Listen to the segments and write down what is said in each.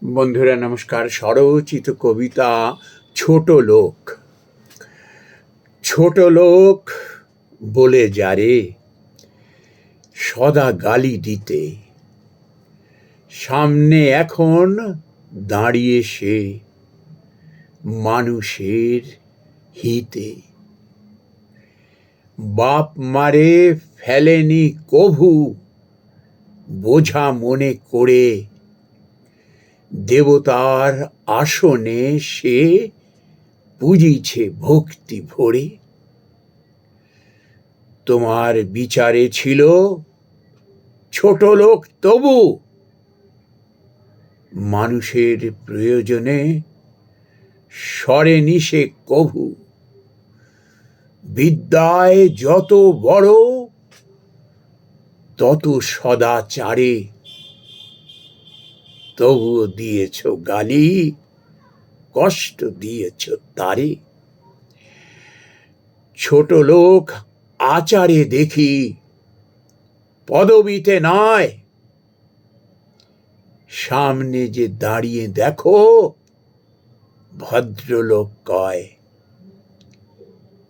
বন্ধুরা নমস্কার। স্বরচিত কবিতা ছোট লোক। ছোট লোক বলে যারে সদা গালি দিতে, সামনে এখন দাঁড়িয়ে সে মানুষের হিতে। বাপ মারে ফেলেনি কভু বোঝা মনে করে, দেবতার আসনে সে পুজিছে ভক্তি ভরে। তোমার বিচারে ছিল ছোট লোক, তবু মানুষের প্রয়োজনে সরেনি সে কভু। বিদ্যায় যত বড় তত সদাচারে, তবুও দিয়েছ গালি, কষ্ট দিয়েছ তারে। ছোট লোক আচারে দেখি, পদবিতে নয়, সামনে যে দাঁড়িয়ে দেখো ভদ্রলোক কয়।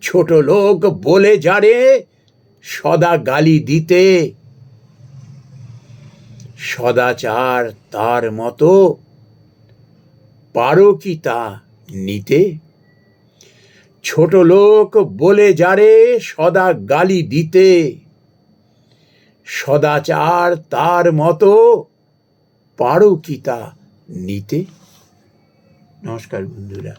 ছোট লোক বলে যারে সদা গালি দিতে, সদাচার তার মতো পারো কি তা নিতে? ছোট লোক বলে যারে সদা গালি দিতে, সদাচার তার মতো পারো কি তা নিতে? নমস্কার বন্ধুরা।